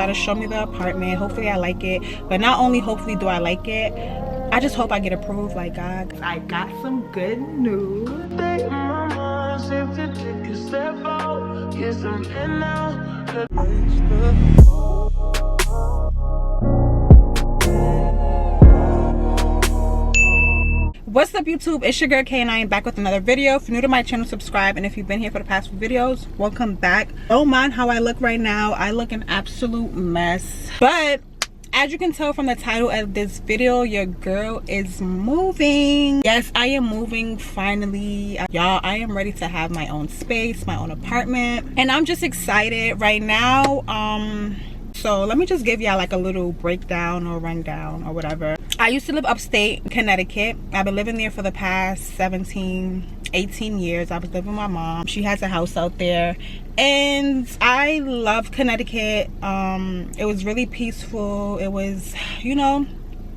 about to show me the apartment. Hopefully I like it, but not only hopefully do I like it, I just hope I get approved. Like, God, I got some good news. What's up, YouTube? It's your girl K and I am back with another video. If you're new to my channel, subscribe, and if you've been here for the past few videos, welcome back. Don't mind how I look right now. I look an absolute mess, but as you can tell from the title of this video, your girl is moving. Yes, I am moving finally. Y'all, I am ready to have my own space, my own apartment, and I'm just excited right now. So let me just give y'all like a little breakdown or rundown or whatever. I used to live upstate Connecticut. I've been living there for the past 18 years. I was living with my mom. She has a house out there, and I love Connecticut. It was really peaceful. It was, you know,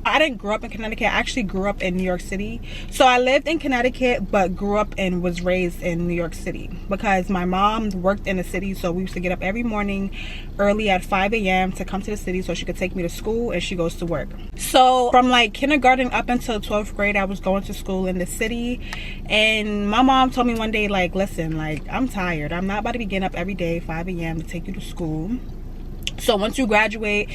I didn't grow up in Connecticut. I actually grew up in New York City. So I lived in Connecticut, but grew up and was raised in New York City because my mom worked in the city. So we used to get up every morning early at 5 a.m. to come to the city so she could take me to school, and she goes to work. So from like kindergarten up until 12th grade, I was going to school in the city. And my mom told me one day, like, listen, like, I'm tired. I'm not about to be getting up every day 5 a.m. to take you to school. So once you graduate,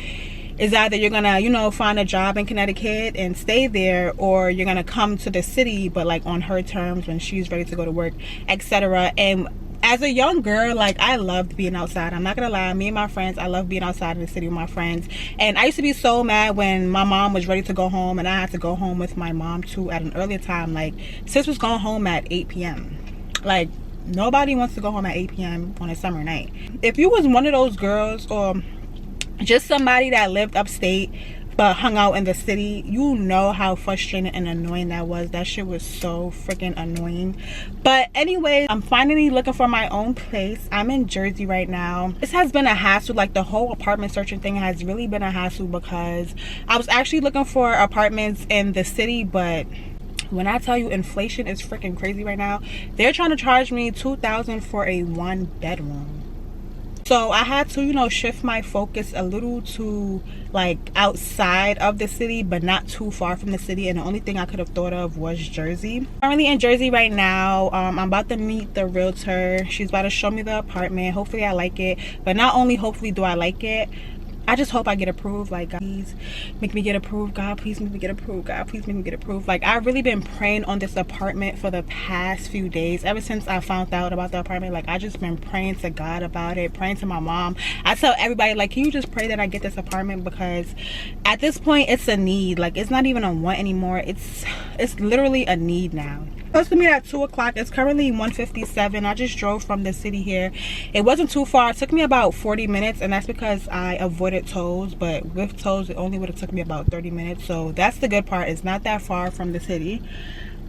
is either you're gonna, you know, find a job in Connecticut and stay there, or you're gonna come to the city, but like on her terms when she's ready to go to work, etc. And as a young girl, like, I loved being outside. I'm not gonna lie, me and my friends, I love being outside in the city with my friends. And I used to be so mad when my mom was ready to go home and I had to go home with my mom too at an earlier time. Like, sis was going home at 8 p.m. Like, nobody wants to go home at 8 p.m. on a summer night. If you was one of those girls, or just somebody that lived upstate but hung out in the city, you know how frustrating and annoying that was. That shit was so freaking annoying. But anyway, I'm finally looking for my own place. I'm in Jersey right now. This has been a hassle. Like, the whole apartment searching thing has really been a hassle because I was actually looking for apartments in the city, but when I tell you inflation is freaking crazy right now, they're trying to charge me $2,000 for a 1-bedroom. So I had to, you know, shift my focus a little to like outside of the city, but not too far from the city. And the only thing I could have thought of was Jersey. Currently in Jersey right now. I'm about to meet the realtor. She's about to show me the apartment. Hopefully I like it, but not only hopefully do I like it, I just hope I get approved. Like, God, please make me get approved. God, please make me get approved. God, please make me get approved. Like, I've really been praying on this apartment for the past few days. Ever since I found out about the apartment, like, I just been praying to God about it, praying to my mom. I tell everybody, like, can you just pray that I get this apartment? Because at this point, it's a need. Like, it's not even a want anymore. It's literally a need now. Supposed to meet at 2 o'clock. It's currently 1:57. I just drove from the city here. It wasn't too far. It took me about 40 minutes, and that's because I avoided tolls. But with tolls, it only would have took me about 30 minutes. So that's the good part. It's not that far from the city.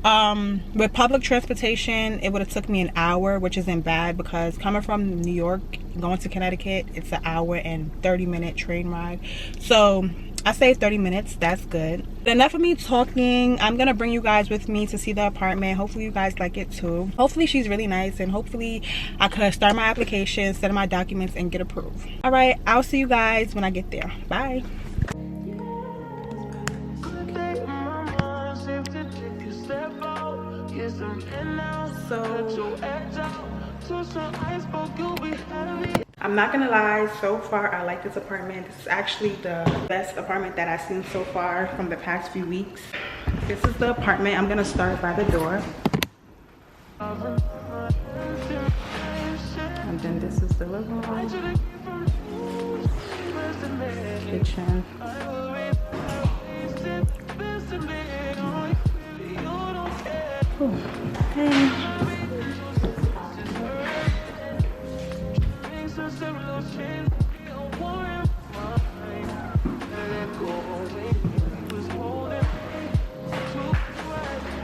With public transportation, it would have took me an hour, which isn't bad because coming from New York going to Connecticut, it's an hour and 30-minute train ride. So I saved 30 minutes. That's good. But enough of me talking. I'm gonna bring you guys with me to see the apartment. Hopefully you guys like it too. Hopefully she's really nice, and hopefully I could start my application, send my documents, and get approved. All right, I'll see you guys when I get there. Bye. So I'm not gonna lie, so far I like this apartment. This is actually the best apartment that I've seen so far from the past few weeks. This is the apartment. I'm gonna start by the door, and then this is the living room, kitchen. Okay.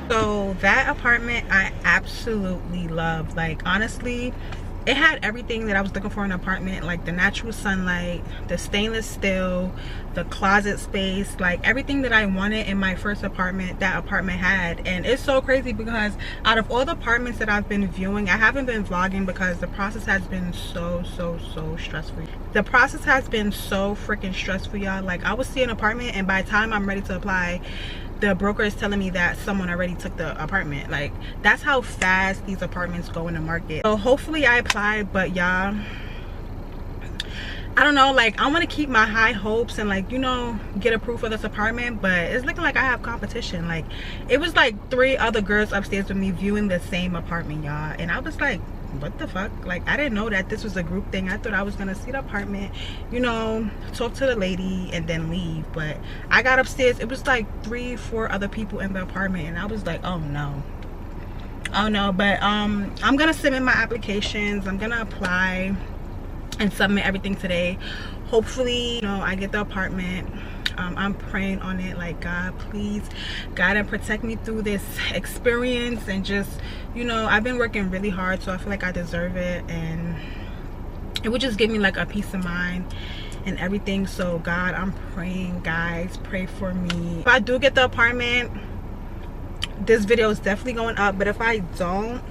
So that apartment I absolutely love. Like, honestly, it had everything that I was looking for in an apartment, like the natural sunlight, the stainless steel, the closet space, like everything that I wanted in my first apartment, that apartment had. And it's so crazy because out of all the apartments that I've been viewing, I haven't been vlogging because the process has been so stressful. The process has been so freaking stressful, y'all. Like, I would see an apartment and by the time I'm ready to apply, the broker is telling me that someone already took the apartment. Like, that's how fast these apartments go in the market. So hopefully I apply, but y'all, I don't know, like, I want to keep my high hopes and, like, you know, get approved for this apartment, but it's looking like I have competition. Like, it was like 3 other girls upstairs with me viewing the same apartment, y'all, and I was like, what the fuck? Like, I didn't know that this was a group thing. I thought I was gonna see the apartment, you know, talk to the lady and then leave. But I got upstairs, it was like 3-4 other people in the apartment, and I was like, oh no. But I'm gonna submit my applications. I'm gonna apply and submit everything today. Hopefully, you know, I get the apartment. I'm praying on it, like, God, please guide and protect me through this experience. And just, you know, I've been working really hard, so I feel like I deserve it, and it would just give me like a peace of mind and everything. So God, I'm praying, guys, pray for me. If I do get the apartment, this video is definitely going up, but if I don't,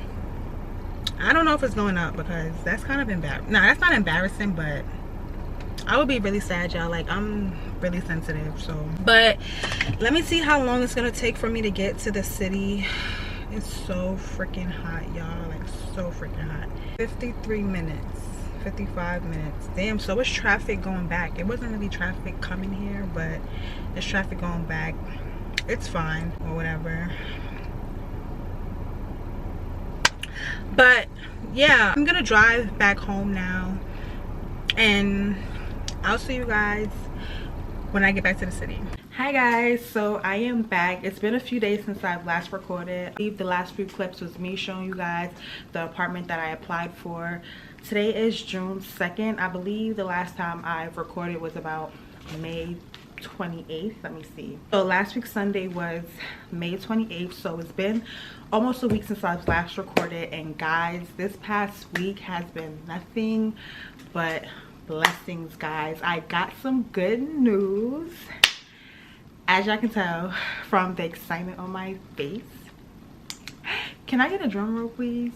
I don't know if it's going up, because that's kind of embarrassing. No, that's not embarrassing, but I would be really sad, y'all. Like, I'm really sensitive. So, but let me see how long it's gonna take for me to get to the city. It's so freaking hot, y'all. Like, so freaking hot. 53 minutes, 55 minutes. Damn. So it's traffic going back. It wasn't really traffic coming here, but it's traffic going back. It's fine or whatever. But yeah, I'm gonna drive back home now, and I'll see you guys when I get back to the city. Hi guys, so I am back. It's been a few days since I've last recorded. I believe the last few clips was me showing you guys the apartment that I applied for. Today is June 2nd. I believe the last time I've recorded was about May 28th. Let me see. So last week Sunday was May 28th, so it's been almost a week since I've last recorded. And guys, this past week has been nothing but blessings, guys. I got some good news, as y'all can tell from the excitement on my face. Can I get a drum roll, please?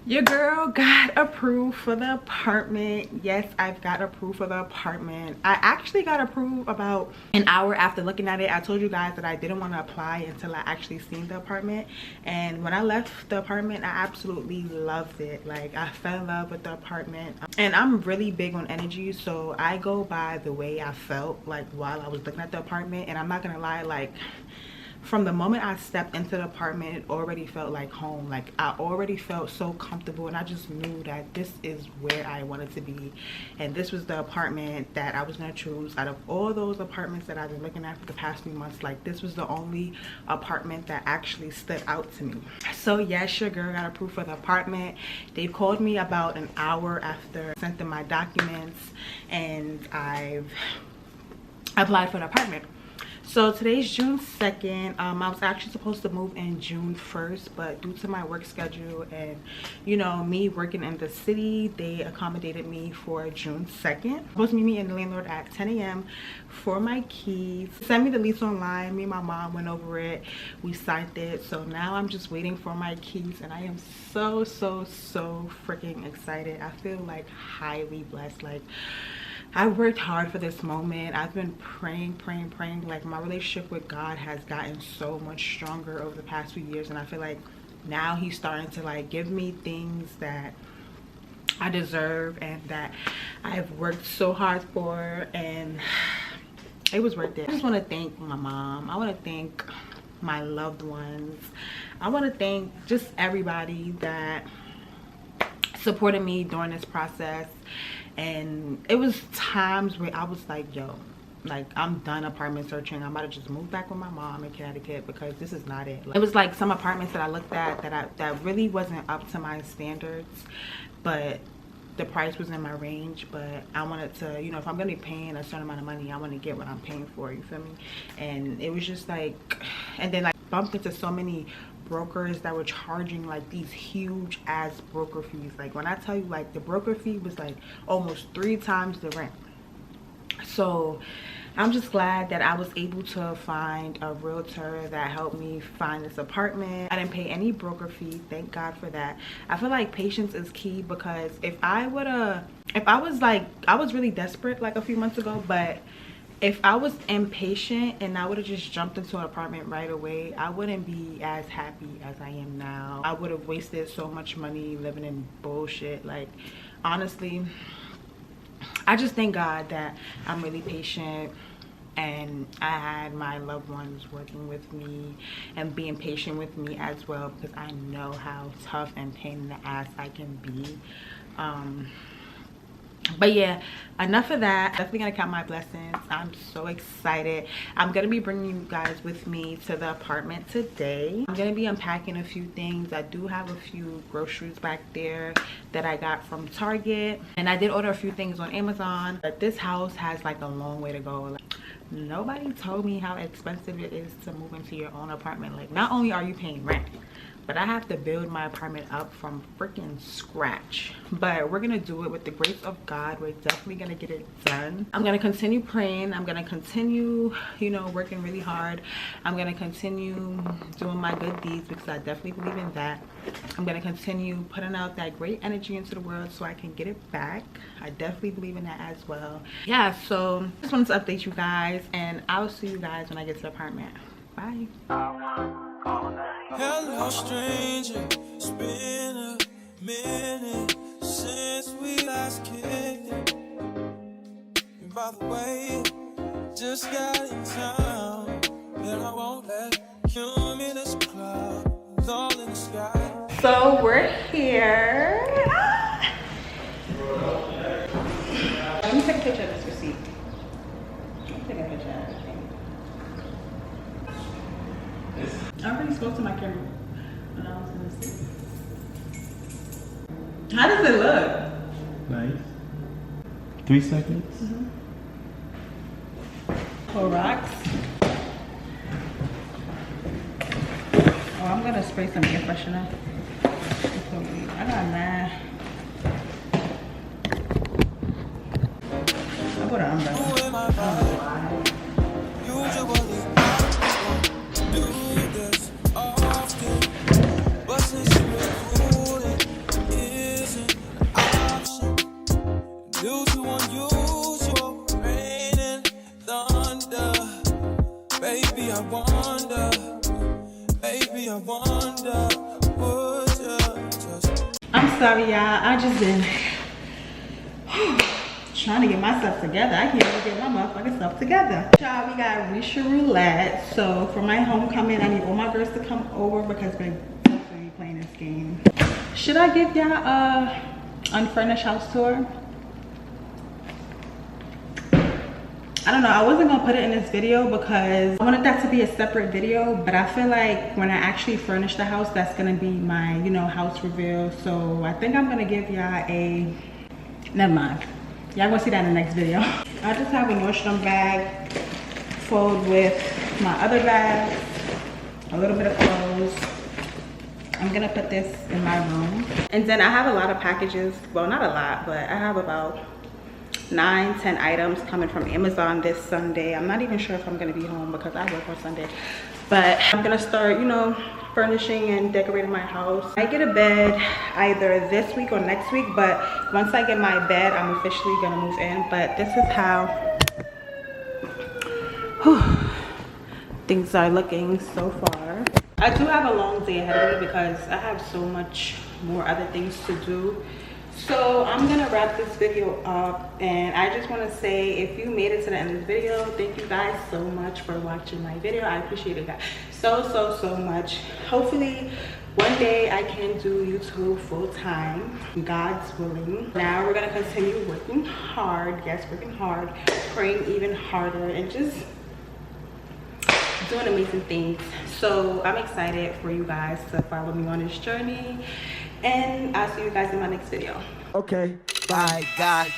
Your girl got approved for the apartment. Yes, I've got approved for the apartment. I actually got approved about an hour after looking at it. I told you guys that I didn't want to apply until I actually seen the apartment, and when I left the apartment, I absolutely loved it. Like, I fell in love with the apartment, and I'm really big on energy, so I go by the way I felt like while I was looking at the apartment. And I'm not gonna lie, like, from the moment I stepped into the apartment, it already felt like home. Like, I already felt so comfortable, and I just knew that this is where I wanted to be. And this was the apartment that I was gonna choose out of all those apartments that I've been looking at for the past few months. Like, this was the only apartment that actually stood out to me. So yes, your girl got approved for the apartment. They called me about an hour after I sent them my documents, and I've applied for the apartment. So today's June 2nd. I was actually supposed to move in June 1st, but due to my work schedule and, you know, me working in the city, they accommodated me for June 2nd. Supposed to meet me and the landlord at 10 a.m. for my keys. Send me the lease online. Me and my mom went over it. We signed it. So now I'm just waiting for my keys, and I am so freaking excited. I feel like highly blessed. Like, I worked hard for this moment. I've been praying. Like, my relationship with God has gotten so much stronger over the past few years, and I feel like now he's starting to, like, give me things that I deserve and that I've worked so hard for, and it was worth it. I just want to thank my mom. I want to thank my loved ones. I want to thank just everybody that supported me during this process. And it was times where I was like, yo, like, I'm done apartment searching. I'm about to just move back with my mom in Connecticut, because this is not it. Like, it was like some apartments that I looked at that really wasn't up to my standards, but the price was in my range. But I wanted to, you know, if I'm gonna be paying a certain amount of money, I want to get what I'm paying for, you feel me? And it was just like, and then, like, bumped into so many brokers that were charging like these huge ass broker fees. Like when I tell you, like the broker fee was like almost 3 times the rent. So I'm just glad that I was able to find a realtor that helped me find this apartment. I didn't pay any broker fee, thank God for that. I feel like patience is key, because if I was really desperate like a few months ago, but if I was impatient and I would have just jumped into an apartment right away, I wouldn't be as happy as I am now. I would have wasted so much money living in bullshit. Like honestly, I just thank God that I'm really patient, and I had my loved ones working with me and being patient with me as well, because I know how tough and pain in the ass I can be. But yeah, enough of that. Definitely gonna count my blessings. I'm so excited. I'm gonna be bringing you guys with me to the apartment today. I'm gonna be unpacking a few things. I do have a few groceries back there that I got from Target, and I did order a few things on Amazon. But this house has like a long way to go. Like, nobody told me how expensive it is to move into your own apartment. Like, not only are you paying rent, but I have to build my apartment up from freaking scratch. But we're gonna do it with the grace of God. We're definitely gonna get it done. I'm gonna continue praying. I'm gonna continue, you know, working really hard. I'm gonna continue doing my good deeds, because I definitely believe in that. I'm gonna continue putting out that great energy into the world so I can get it back. I definitely believe in that as well. Yeah, so just wanted to update you guys, and I'll see you guys when I get to the apartment. Bye. Hello, stranger. It's been a minute since we last kicked it. And by the way, just got in town, and I won't let cumulus clouds all in the sky. So we're here. Let me take a picture of this receipt. Let me take a picture of everything. I already spoke to my camera when I was in the city. How does it look? Nice. 3 seconds. Clorox. Oh, I'm gonna spray some air freshener. I got mad. I put an umbrella. I don't know why. I'm sorry, y'all. I just been trying to get myself together. I can't even get my motherfucking self together. Y'all, we got Risha Roulette. So for my homecoming, I need all my girls to come over, because we're definitely playing this game. Should I give y'all a unfurnished house tour? I don't know. I wasn't gonna put it in this video because I wanted that to be a separate video, but I feel like when I actually furnish the house, that's gonna be my, you know, house reveal. So I think I'm gonna give y'all a, never mind. Y'all gonna see that in the next video. I just have a Nordstrom bag filled with my other bags, a little bit of clothes. I'm gonna put this in my room. And then I have a lot of packages. Well, not a lot, but I have about 9-10 items coming from Amazon this Sunday. I'm not even sure if I'm gonna be home because I work on Sunday, but I'm gonna start, you know, furnishing and decorating my house. I get a bed either this week or next week, but once I get my bed, I'm officially gonna move in. But this is how things are looking so far. I do have a long day ahead of me because I have so much more other things to do. So I'm gonna wrap this video up, and I just want to say, if you made it to the end of the video, thank you guys so much for watching my video. I appreciate it, guys, so much. Hopefully one day I can do YouTube full-time, God's willing. Now we're gonna continue working hard. Yes, working hard, praying even harder, and just doing amazing things. So I'm excited for you guys to follow me on this journey, and I'll see you guys in my next video. Okay, bye, God.